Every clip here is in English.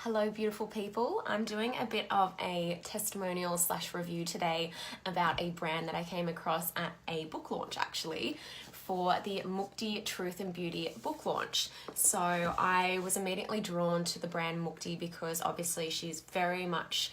Hello beautiful people, I'm doing a bit of a testimonial / review today about a brand that I came across at a book launch actually for the Mukti Truth and Beauty book launch. So I was immediately drawn to the brand Mukti because obviously she's very much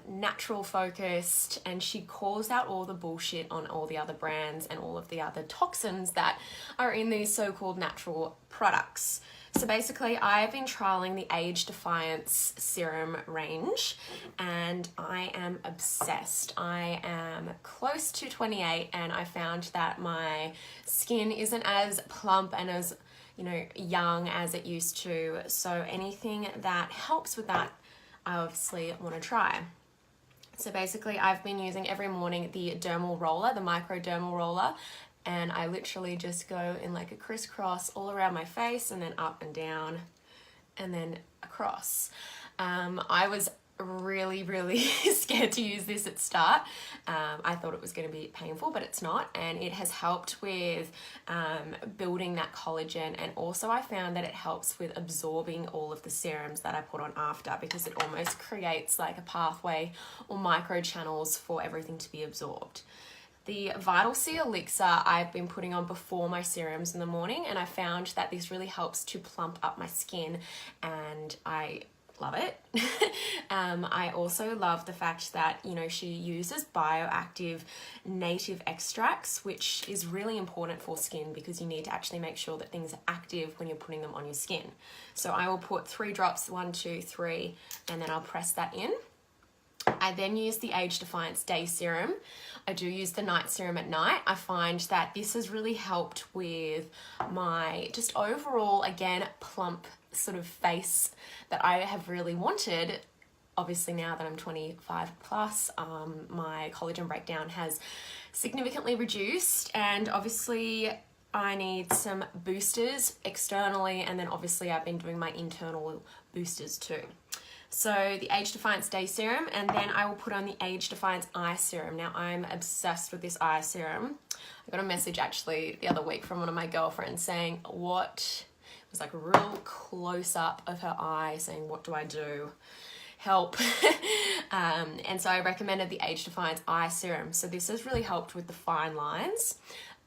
natural focused and she calls out all the bullshit on all the other brands and all of the other toxins that are in these so-called natural products. So basically I've been trialing the Age Defiance Serum range and I am obsessed. I am close to 28 and I found that my skin isn't as plump and as, young as it used to. So anything that helps with that, I obviously want to try. So basically I've been using every morning the dermal roller, the microdermal roller, and I literally just go in like a crisscross all around my face and then up and down and then across. I was really scared to use this at start. I thought it was going to be painful, but it's not, and it has helped with building that collagen, and also I found that it helps with absorbing all of the serums that I put on after, because it almost creates like a pathway or micro channels for everything to be absorbed. The Vital Sea Elixir I've been putting on before my serums in the morning, and I found that this really helps to plump up my skin and I love it. I also love the fact that, she uses bioactive native extracts, which is really important for skin because you need to actually make sure that things are active when you're putting them on your skin. So I will put 3 drops, 1, 2, 3, and then I'll press that in. I then use the Age Defiance Day Serum. I do use the night serum at night. I find that this has really helped with my just overall, again, plump sort of face that I have really wanted. Obviously now that I'm 25 plus, my collagen breakdown has significantly reduced, and obviously I need some boosters externally, and then obviously I've been doing my internal boosters too. So the Age Defiance Day Serum, and then I will put on the Age Defiance Eye Serum. Now I'm obsessed with this eye serum. I got a message actually the other week from one of my girlfriends saying it was like a real close up of her eye, saying what do I do? Help. And so I recommended the Age Defiance Eye Serum. So this has really helped with the fine lines.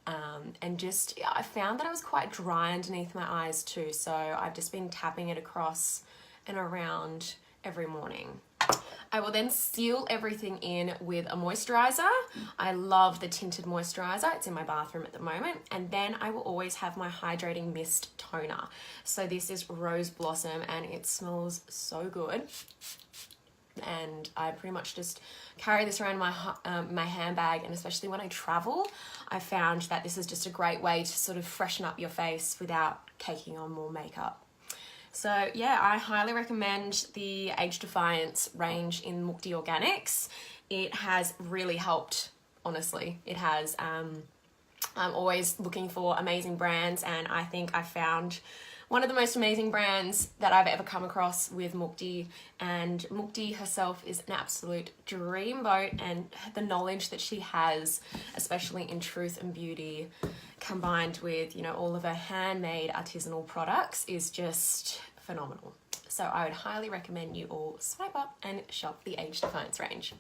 And just, I found that I was quite dry underneath my eyes too. So I've just been tapping it across and around every morning. I will then seal everything in with a moisturizer. I love the tinted moisturizer. It's in my bathroom at the moment. And then I will always have my hydrating mist toner. So this is Rose Blossom and it smells so good. And I pretty much just carry this around my handbag, and especially when I travel, I found that this is just a great way to sort of freshen up your face without caking on more makeup. So yeah, I highly recommend the Age Defiance range in Mukti Organics. It has really helped, honestly. It has. I'm always looking for amazing brands, and I think I found one of the most amazing brands that I've ever come across with Mukti, and Mukti herself is an absolute dreamboat, and the knowledge that she has, especially in truth and beauty, combined with, all of her handmade artisanal products, is just phenomenal. So I would highly recommend you all swipe up and shop the Age Defiance range.